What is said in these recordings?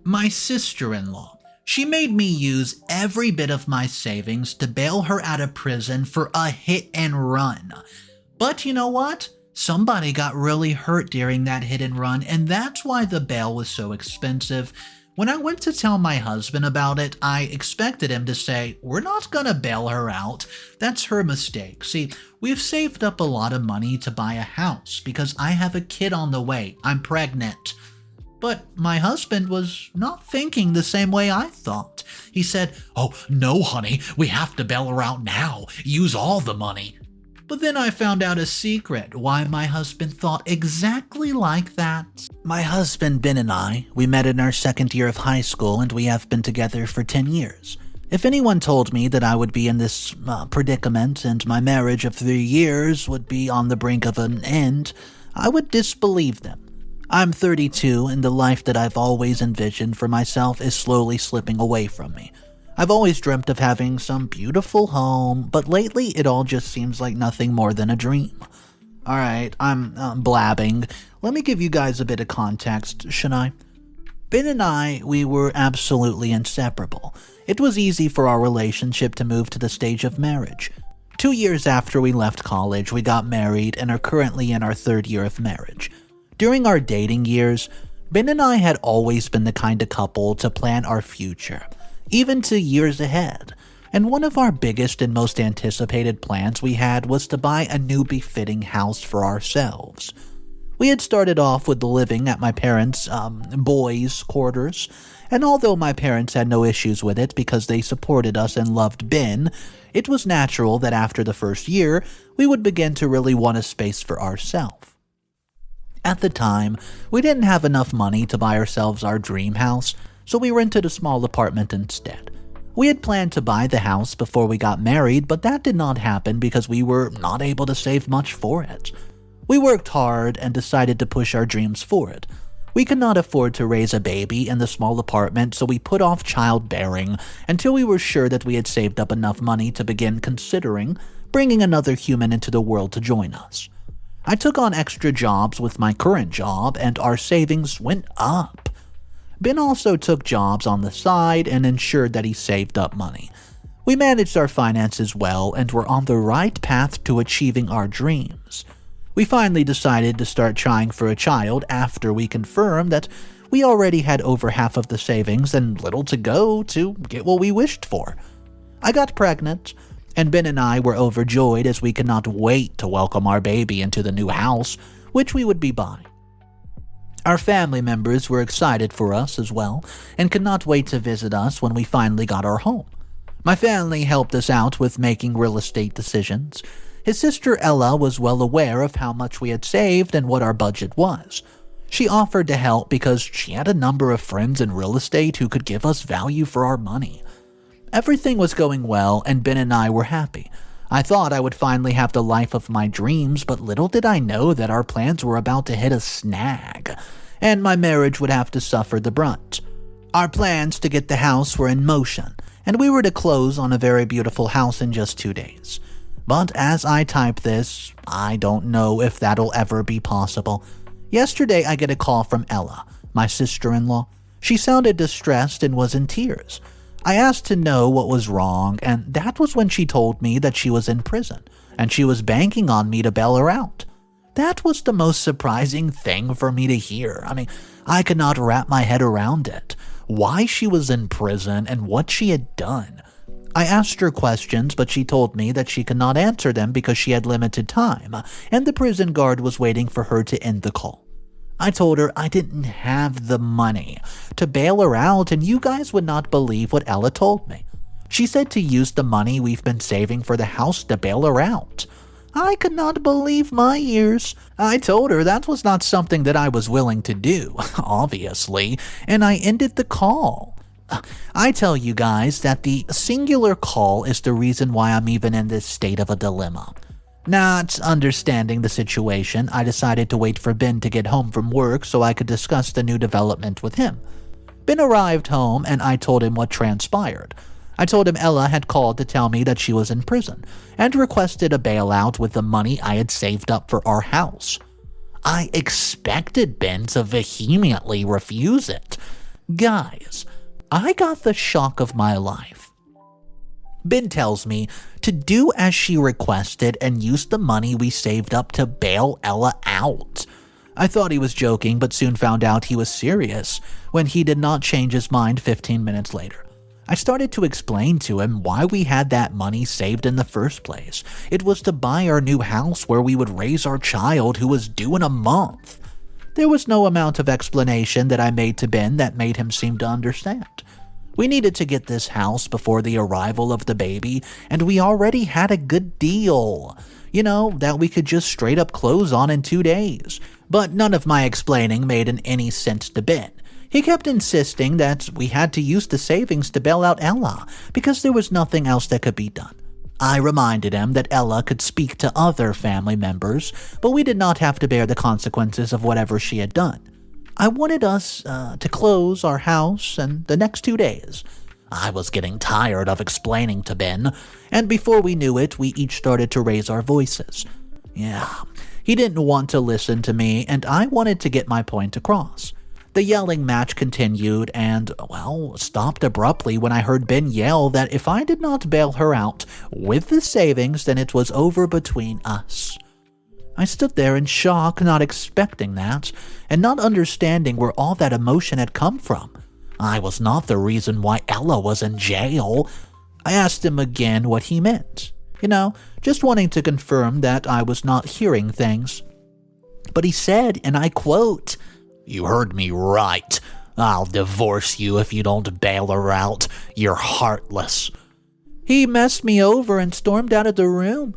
My sister-in-law. She made me use every bit of my savings to bail her out of prison for a hit and run. But you know what? Somebody got really hurt during that hit and run, and that's why the bail was so expensive. When I went to tell my husband about it, I expected him to say, "We're not gonna bail her out. That's her mistake. See, we've saved up a lot of money to buy a house because I have a kid on the way. I'm pregnant." But my husband was not thinking the same way I thought. He said, "Oh, no, honey, we have to bail her out now. Use all the money." But then I found out a secret why my husband thought exactly like that. My husband Ben and I, we met in our second year of high school and we have been together for 10 years. If anyone told me that I would be in this predicament and my marriage of 3 years would be on the brink of an end, I would disbelieve them. I'm 32 and the life that I've always envisioned for myself is slowly slipping away from me. I've always dreamt of having some beautiful home, but lately it all just seems like nothing more than a dream. Alright, I'm blabbing. Let me give you guys a bit of context, should I? Ben and I, we were absolutely inseparable. It was easy for our relationship to move to the stage of marriage. 2 years after we left college, we got married and are currently in our 3rd year of marriage. During our dating years, Ben and I had always been the kind of couple to plan our future, even to years ahead. And one of our biggest and most anticipated plans we had was to buy a new befitting house for ourselves. We had started off with living at my parents' boys' quarters, and although my parents had no issues with it because they supported us and loved Ben, it was natural that after the first year, we would begin to really want a space for ourselves. At the time, we didn't have enough money to buy ourselves our dream house, so we rented a small apartment instead. We had planned to buy the house before we got married, but that did not happen because we were not able to save much for it. We worked hard and decided to push our dreams forward. We could not afford to raise a baby in the small apartment, so we put off childbearing until we were sure that we had saved up enough money to begin considering bringing another human into the world to join us. I took on extra jobs with my current job, and our savings went up. Ben also took jobs on the side and ensured that he saved up money. We managed our finances well and were on the right path to achieving our dreams. We finally decided to start trying for a child after we confirmed that we already had over half of the savings and little to go to get what we wished for. I got pregnant, and Ben and I were overjoyed as we could not wait to welcome our baby into the new house, which we would be buying. Our family members were excited for us as well, and could not wait to visit us when we finally got our home. My family helped us out with making real estate decisions. His sister Ella was well aware of how much we had saved and what our budget was. She offered to help because she had a number of friends in real estate who could give us value for our money. Everything was going well, and Ben and I were happy. I thought I would finally have the life of my dreams, but little did I know that our plans were about to hit a snag, and my marriage would have to suffer the brunt. Our plans to get the house were in motion, and we were to close on a very beautiful house in just 2 days. But as I type this, I don't know if that'll ever be possible. Yesterday I get a call from Ella, my sister-in-law. She sounded distressed and was in tears. I asked to know what was wrong, and that was when she told me that she was in prison, and she was banking on me to bail her out. That was the most surprising thing for me to hear. I could not wrap my head around it. Why she was in prison and what she had done. I asked her questions, but she told me that she could not answer them because she had limited time, and the prison guard was waiting for her to end the call. I told her I didn't have the money to bail her out, and you guys would not believe what Ella told me. She said to use the money we've been saving for the house to bail her out. I could not believe my ears. I told her that was not something that I was willing to do, obviously, and I ended the call. I tell you guys that the singular call is the reason why I'm even in this state of a dilemma. Not understanding the situation, I decided to wait for Ben to get home from work so I could discuss the new development with him. Ben arrived home and I told him what transpired. I told him Ella had called to tell me that she was in prison and requested a bailout with the money I had saved up for our house. I expected Ben to vehemently refuse it. Guys, I got the shock of my life. Ben tells me to do as she requested and use the money we saved up to bail Ella out. I thought he was joking, but soon found out he was serious when he did not change his mind 15 minutes later. I started to explain to him why we had that money saved in the first place. It was to buy our new house where we would raise our child who was due in a month. There was no amount of explanation that I made to Ben that made him seem to understand. We needed to get this house before the arrival of the baby, and we already had a good deal. That we could just straight up close on in 2 days. But none of my explaining made any sense to Ben. He kept insisting that we had to use the savings to bail out Ella, because there was nothing else that could be done. I reminded him that Ella could speak to other family members, but we did not have to bear the consequences of whatever she had done. I wanted us to close our house in the next 2 days. I was getting tired of explaining to Ben, and before we knew it, we each started to raise our voices. Yeah, he didn't want to listen to me, and I wanted to get my point across. The yelling match continued and, stopped abruptly when I heard Ben yell that if I did not bail her out with the savings, then it was over between us. I stood there in shock, not expecting that, and not understanding where all that emotion had come from. I was not the reason why Ella was in jail. I asked him again what he meant, just wanting to confirm that I was not hearing things. But he said, and I quote, "You heard me right. I'll divorce you if you don't bail her out. You're heartless." He messed me over and stormed out of the room.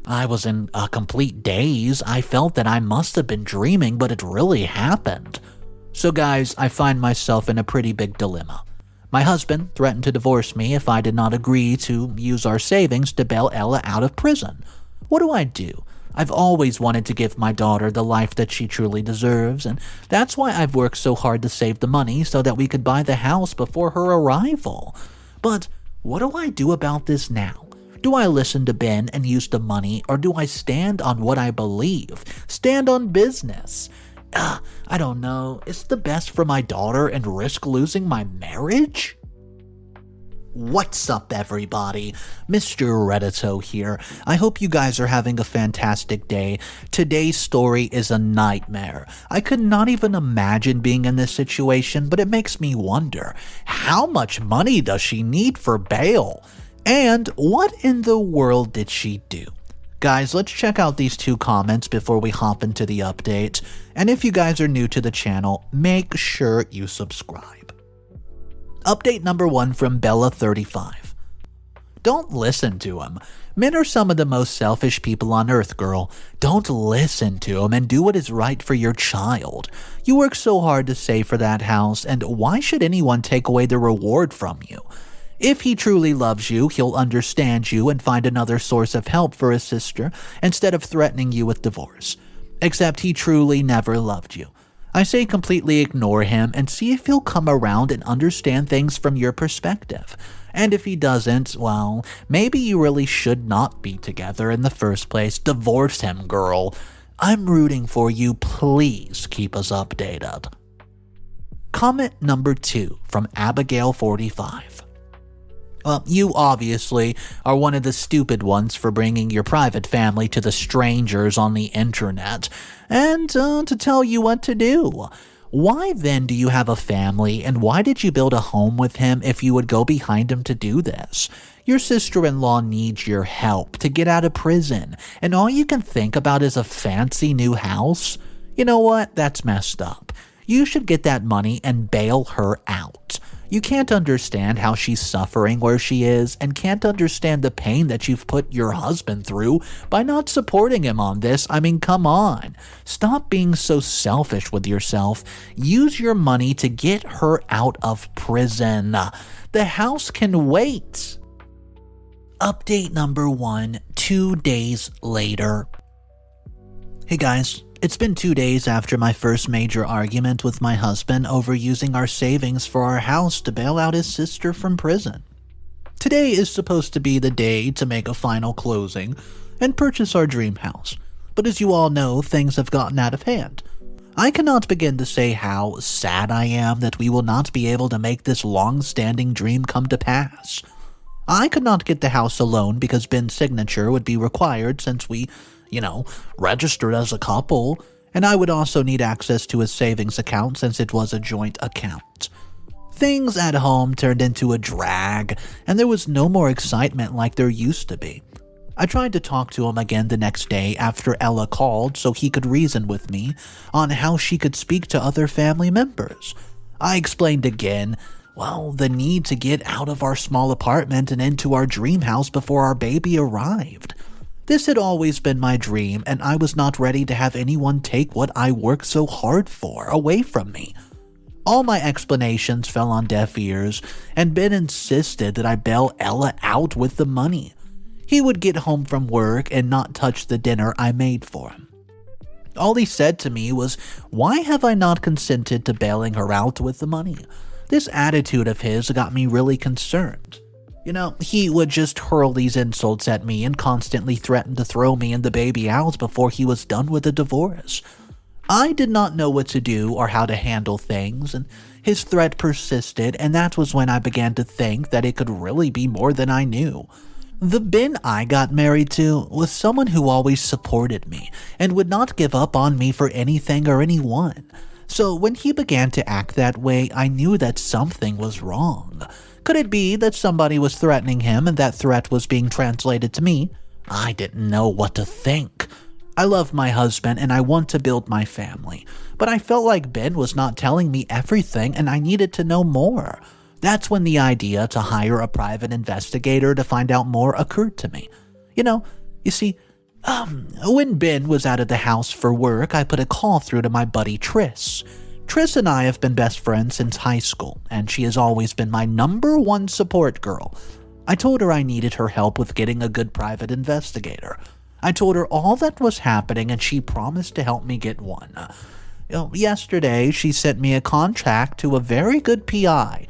I was in a complete daze. I felt that I must have been dreaming, but it really happened. So guys, I find myself in a pretty big dilemma. My husband threatened to divorce me if I did not agree to use our savings to bail Ella out of prison. What do I do? I've always wanted to give my daughter the life that she truly deserves, and that's why I've worked so hard to save the money so that we could buy the house before her arrival. But what do I do about this now? Do I listen to Ben and use the money, or do I stand on what I believe? Stand on business? I don't know. Is it the best for my daughter and risk losing my marriage? What's up, everybody? Mr. Reddito here. I hope you guys are having a fantastic day. Today's story is a nightmare. I could not even imagine being in this situation, but it makes me wonder, how much money does she need for bail? And what in the world did she do? Guys, let's check out these 2 comments before we hop into the update. And if you guys are new to the channel, make sure you subscribe. Update number 1 from Bella35. Don't listen to him. Men are some of the most selfish people on earth, girl. Don't listen to him and do what is right for your child. You worked so hard to save for that house, and why should anyone take away the reward from you? If he truly loves you, he'll understand you and find another source of help for his sister instead of threatening you with divorce. Except he truly never loved you. I say completely ignore him and see if he'll come around and understand things from your perspective. And if he doesn't, maybe you really should not be together in the first place. Divorce him, girl. I'm rooting for you. Please keep us updated. Comment number 2 from Abigail45. Well, you obviously are one of the stupid ones for bringing your private family to the strangers on the internet and to tell you what to do. Why then do you have a family, and why did you build a home with him if you would go behind him to do this? Your sister-in-law needs your help to get out of prison, and all you can think about is a fancy new house? You know what? That's messed up. You should get that money and bail her out. You can't understand how she's suffering where she is, and can't understand the pain that you've put your husband through by not supporting him on this. I mean, come on. Stop being so selfish with yourself. Use your money to get her out of prison. The house can wait. Update number 1, 2 days later. Hey guys. It's been 2 days after my first major argument with my husband over using our savings for our house to bail out his sister from prison. Today is supposed to be the day to make a final closing and purchase our dream house, but as you all know, things have gotten out of hand. I cannot begin to say how sad I am that we will not be able to make this long-standing dream come to pass. I could not get the house alone because Ben's signature would be required since we, registered as a couple, and I would also need access to his savings account since it was a joint account. Things at home turned into a drag, and there was no more excitement like there used to be. I tried to talk to him again the next day after Ella called so he could reason with me on how she could speak to other family members. I explained again, the need to get out of our small apartment and into our dream house before our baby arrived. This had always been my dream, and I was not ready to have anyone take what I worked so hard for away from me. All my explanations fell on deaf ears, and Ben insisted that I bail Ella out with the money. He would get home from work and not touch the dinner I made for him. All he said to me was, "Why have I not consented to bailing her out with the money?" This attitude of his got me really concerned. He would just hurl these insults at me and constantly threaten to throw me and the baby out before he was done with the divorce. I did not know what to do or how to handle things, and his threat persisted, and that was when I began to think that it could really be more than I knew. The Ben I got married to was someone who always supported me and would not give up on me for anything or anyone. So when he began to act that way, I knew that something was wrong. Could it be that somebody was threatening him and that threat was being translated to me? I didn't know what to think. I love my husband and I want to build my family, but I felt like Ben was not telling me everything and I needed to know more. That's when the idea to hire a private investigator to find out more occurred to me. You see, when Ben was out of the house for work, I put a call through to my buddy Triss. Triss and I have been best friends since high school, and she has always been my #1 support girl. I told her I needed her help with getting a good private investigator. I told her all that was happening, and she promised to help me get one. Yesterday, she sent me a contract to a very good PI.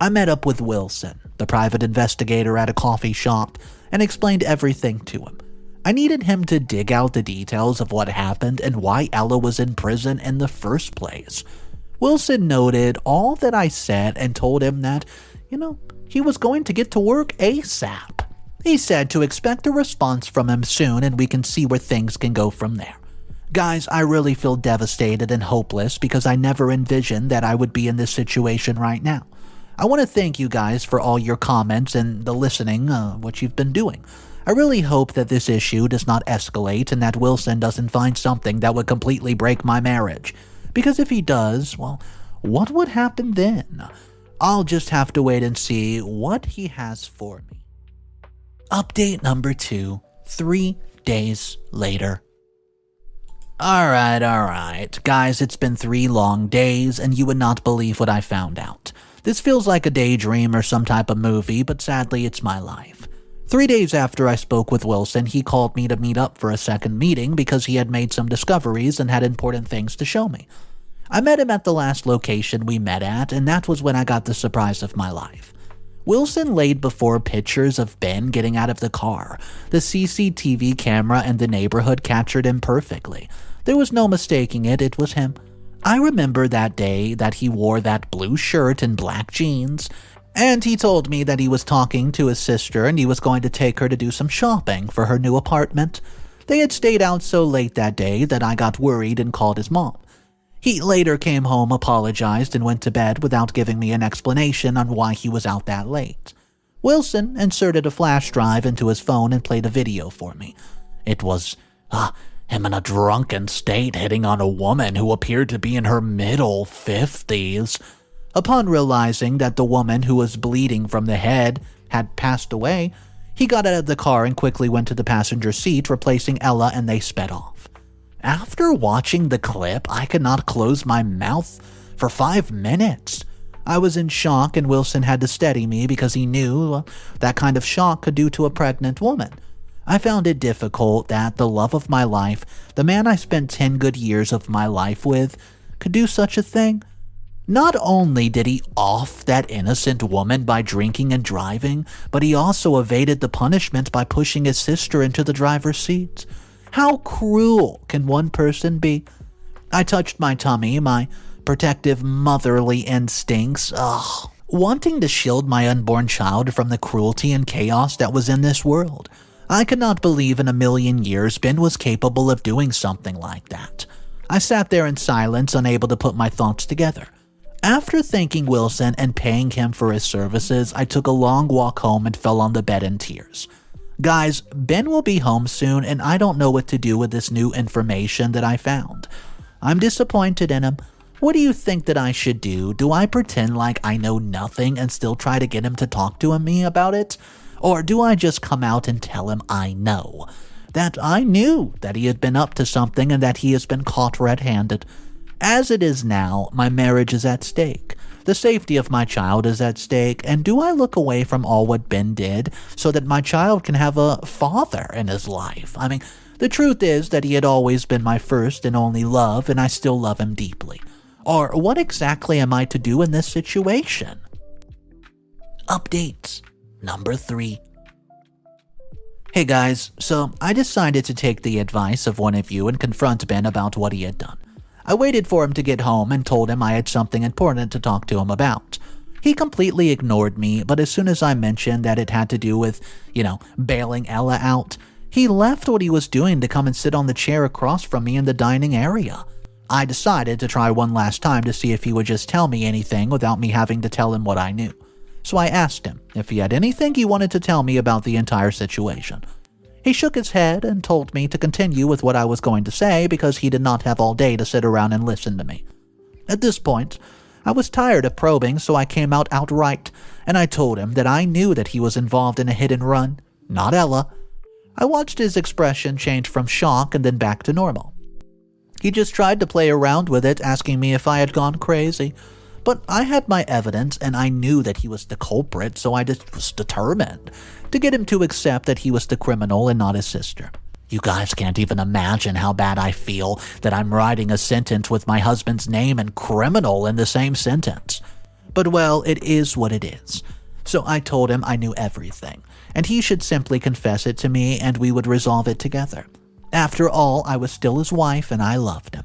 I met up with Wilson, the private investigator, at a coffee shop and explained everything to him. I needed him to dig out the details of what happened and why Ella was in prison in the first place. Wilson noted all that I said and told him that, he was going to get to work ASAP. He said to expect a response from him soon and we can see where things can go from there. Guys, I really feel devastated and hopeless because I never envisioned that I would be in this situation right now. I want to thank you guys for all your comments and the listening, what you've been doing. I really hope that this issue does not escalate and that Wilson doesn't find something that would completely break my marriage. Because if he does, what would happen then? I'll just have to wait and see what he has for me. Update number 2, 3 days later. Alright. Guys, it's been 3 long days and you would not believe what I found out. This feels like a daydream or some type of movie, but sadly it's my life. 3 days after I spoke with Wilson, he called me to meet up for a second meeting because he had made some discoveries and had important things to show me. I met him at the last location we met at, and that was when I got the surprise of my life. Wilson laid before pictures of Ben getting out of the car. The CCTV camera in the neighborhood captured him perfectly. There was no mistaking it, it was him. I remember that day that he wore that blue shirt and black jeans, and he told me that he was talking to his sister and he was going to take her to do some shopping for her new apartment. They had stayed out so late that day that I got worried and called his mom. He later came home, apologized, and went to bed without giving me an explanation on why he was out that late. Wilson inserted a flash drive into his phone and played a video for me. It was, him in a drunken state hitting on a woman who appeared to be in her middle 50s. Upon realizing that the woman who was bleeding from the head had passed away, he got out of the car and quickly went to the passenger seat, replacing Ella, and they sped off. After watching the clip, I could not close my mouth for 5 minutes. I was in shock, and Wilson had to steady me because he knew that kind of shock could do to a pregnant woman. I found it difficult that the love of my life, the man I spent 10 good years of my life with, could do such a thing. Not only did he off that innocent woman by drinking and driving, but he also evaded the punishment by pushing his sister into the driver's seat. How cruel can one person be? I touched my tummy, my protective motherly instincts, wanting to shield my unborn child from the cruelty and chaos that was in this world. I could not believe in a million years Ben was capable of doing something like that. I sat there in silence, unable to put my thoughts together. After thanking Wilson and paying him for his services, I took a long walk home and fell on the bed in tears. Guys, Ben will be home soon, and I don't know what to do with this new information that I found. I'm disappointed in him. What do you think that I should do? Do I pretend like I know nothing and still try to get him to talk to me about it? Or do I just come out and tell him I know? That I knew that he had been up to something and that he has been caught red-handed. As it is now, my marriage is at stake. The safety of my child is at stake, and do I look away from all what Ben did so that my child can have a father in his life? I mean, the truth is that he had always been my first and only love, and I still love him deeply. Or what exactly am I to do in this situation? Updates. Number 3. Hey guys, so I decided to take the advice of one of you and confront Ben about what he had done. I waited for him to get home and told him I had something important to talk to him about. He completely ignored me, but as soon as I mentioned that it had to do with, bailing Ella out, he left what he was doing to come and sit on the chair across from me in the dining area. I decided to try one last time to see if he would just tell me anything without me having to tell him what I knew. So I asked him if he had anything he wanted to tell me about the entire situation. He shook his head and told me to continue with what I was going to say because he did not have all day to sit around and listen to me. At this point, I was tired of probing, so I came out outright, and I told him that I knew that he was involved in a hit and run, not Ella. I watched his expression change from shock and then back to normal. He just tried to play around with it, asking me if I had gone crazy. But I had my evidence, and I knew that he was the culprit, so I just was determined to get him to accept that he was the criminal and not his sister. You guys can't even imagine how bad I feel that I'm writing a sentence with my husband's name and criminal in the same sentence. But well, it is what it is. So I told him I knew everything, and he should simply confess it to me and we would resolve it together. After all, I was still his wife and I loved him.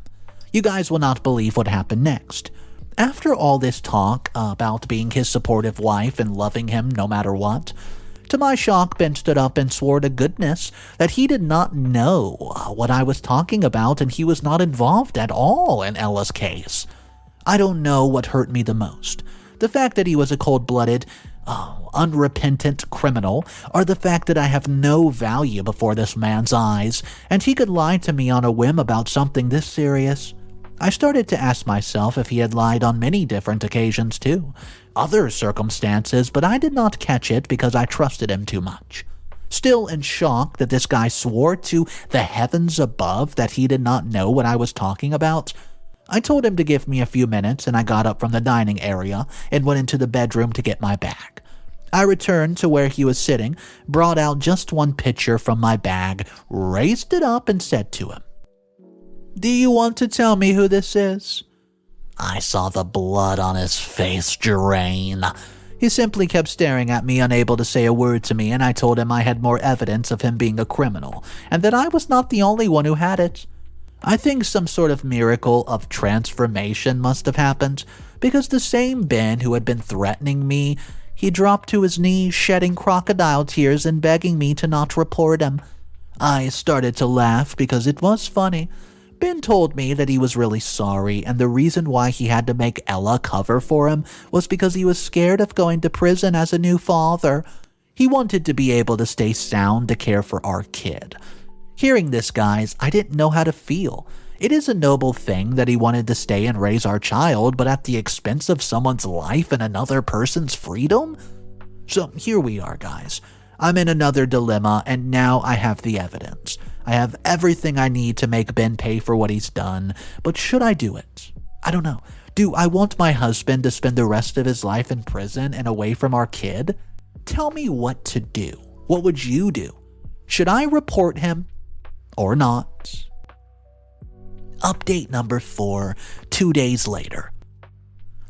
You guys will not believe what happened next. After all this talk about being his supportive wife and loving him no matter what, to my shock, Ben stood up and swore to goodness that he did not know what I was talking about and he was not involved at all in Ella's case. I don't know what hurt me the most. The fact that he was a cold-blooded, unrepentant criminal, or the fact that I have no value before this man's eyes and he could lie to me on a whim about something this serious. I started to ask myself if he had lied on many different occasions too, other circumstances, but I did not catch it because I trusted him too much. Still in shock that this guy swore to the heavens above that he did not know what I was talking about, I told him to give me a few minutes and I got up from the dining area and went into the bedroom to get my bag. I returned to where he was sitting, brought out just one picture from my bag, raised it up and said to him, "Do you want to tell me who this is?" I saw the blood on his face drain. He simply kept staring at me, unable to say a word to me, and I told him I had more evidence of him being a criminal, and that I was not the only one who had it. I think some sort of miracle of transformation must have happened, because the same Ben who had been threatening me, he dropped to his knees, shedding crocodile tears and begging me to not report him. I started to laugh because it was funny. Ben told me that he was really sorry, and the reason why he had to make Ella cover for him was because he was scared of going to prison as a new father. He wanted to be able to stay sound to care for our kid. Hearing this, guys, I didn't know how to feel. It is a noble thing that he wanted to stay and raise our child, but at the expense of someone's life and another person's freedom? So here we are, guys. I'm in another dilemma, and now I have the evidence. I have everything I need to make Ben pay for what he's done, but should I do it? I don't know. Do I want my husband to spend the rest of his life in prison and away from our kid? Tell me what to do. What would you do? Should I report him or not? Update number 4, 2 days later.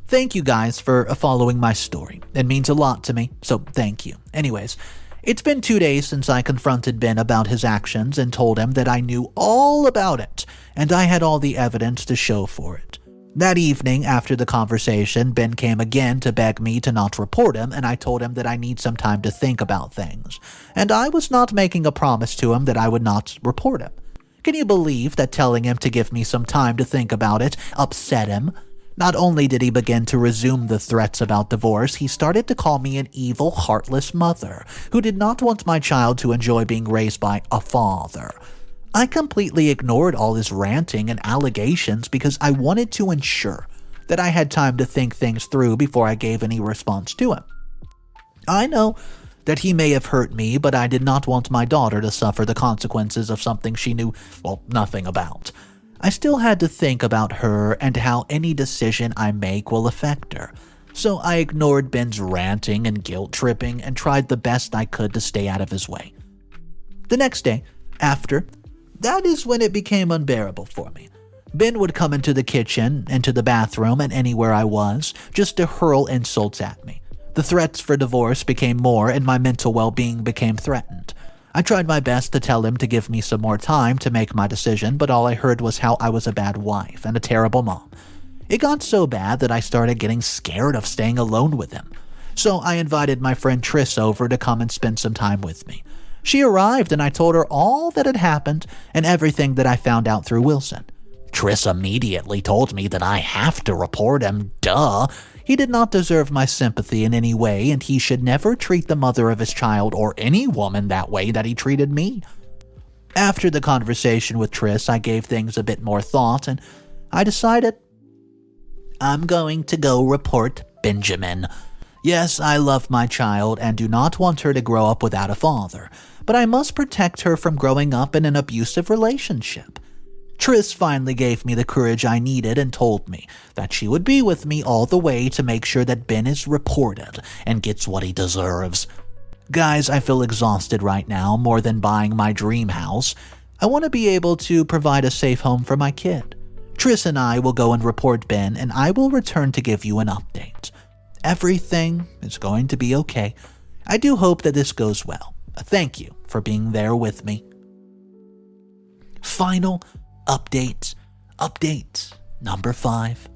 Thank you guys for following my story. It means a lot to me, so thank you. Anyways, It's been 2 days since I confronted Ben about his actions and told him that I knew all about it, and I had all the evidence to show for it. That evening, after the conversation, Ben came again to beg me to not report him, and I told him that I need some time to think about things, and I was not making a promise to him that I would not report him. Can you believe that telling him to give me some time to think about it upset him? Not only did he begin to resume the threats about divorce, he started to call me an evil, heartless mother who did not want my child to enjoy being raised by a father. I completely ignored all his ranting and allegations because I wanted to ensure that I had time to think things through before I gave any response to him. I know that he may have hurt me, but I did not want my daughter to suffer the consequences of something she knew, nothing about. I still had to think about her and how any decision I make will affect her. So I ignored Ben's ranting and guilt-tripping and tried the best I could to stay out of his way. The next day, that is when it became unbearable for me. Ben would come into the kitchen, into the bathroom, and anywhere I was, just to hurl insults at me. The threats for divorce became more, and my mental well-being became threatened. I tried my best to tell him to give me some more time to make my decision, but all I heard was how I was a bad wife and a terrible mom. It got so bad that I started getting scared of staying alone with him. So I invited my friend Triss over to come and spend some time with me. She arrived and I told her all that had happened and everything that I found out through Wilson. Triss immediately told me that I have to report him, duh. He did not deserve my sympathy in any way, and he should never treat the mother of his child or any woman that way that he treated me. After the conversation with Triss, I gave things a bit more thought, and I decided I'm going to go report Benjamin. Yes, I love my child and do not want her to grow up without a father, but I must protect her from growing up in an abusive relationship. Triss finally gave me the courage I needed and told me that she would be with me all the way to make sure that Ben is reported and gets what he deserves. Guys, I feel exhausted right now more than buying my dream house. I want to be able to provide a safe home for my kid. Triss and I will go and report Ben, and I will return to give you an update. Everything is going to be okay. I do hope that this goes well. Thank you for being there with me. Final update number 5.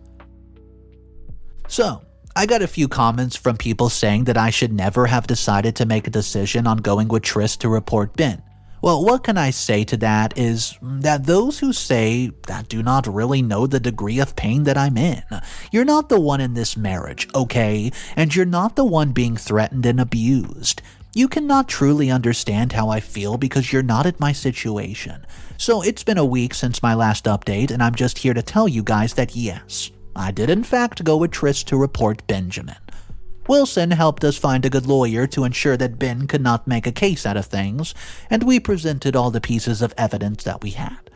So, I got a few comments from people saying that I should never have decided to make a decision on going with Triss to report Ben. Well, what can I say to that is that those who say that do not really know the degree of pain that I'm in. You're not the one in this marriage, okay? And you're not the one being threatened and abused. You cannot truly understand how I feel because you're not in my situation. So it's been a week since my last update, and I'm just here to tell you guys that yes, I did in fact go with Triss to report Benjamin. Wilson helped us find a good lawyer to ensure that Ben could not make a case out of things, and we presented all the pieces of evidence that we had.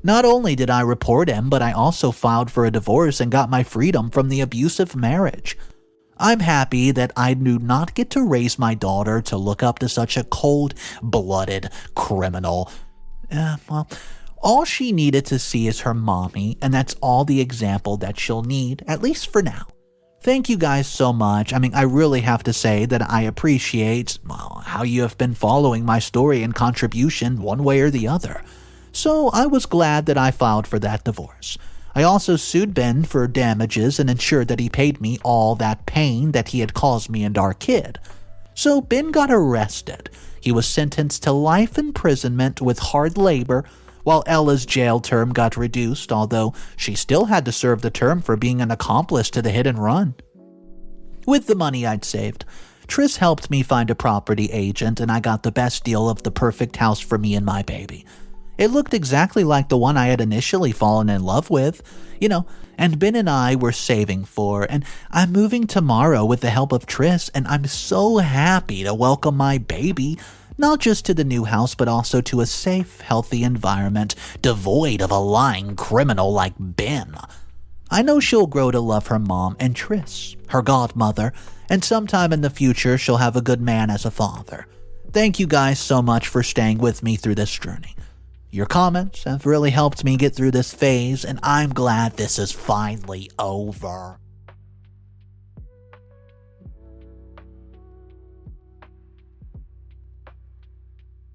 Not only did I report him, but I also filed for a divorce and got my freedom from the abusive marriage. I'm happy that I do not get to raise my daughter to look up to such a cold-blooded criminal. All she needed to see is her mommy, and that's all the example that she'll need, at least for now. Thank you guys so much. I really have to say that I appreciate how you have been following my story and contribution one way or the other. So I was glad that I filed for that divorce. I also sued Ben for damages and ensured that he paid me all that pain that he had caused me and our kid. So Ben got arrested. He was sentenced to life imprisonment with hard labor, while Ella's jail term got reduced, although she still had to serve the term for being an accomplice to the hit and run. With the money I'd saved, Triss helped me find a property agent, and I got the best deal of the perfect house for me and my baby. It looked exactly like the one I had initially fallen in love with, and Ben and I were saving for, and I'm moving tomorrow with the help of Triss, and I'm so happy to welcome my baby, not just to the new house, but also to a safe, healthy environment, devoid of a lying criminal like Ben. I know she'll grow to love her mom and Triss, her godmother, and sometime in the future she'll have a good man as a father. Thank you guys so much for staying with me through this journey. Your comments have really helped me get through this phase, and I'm glad this is finally over.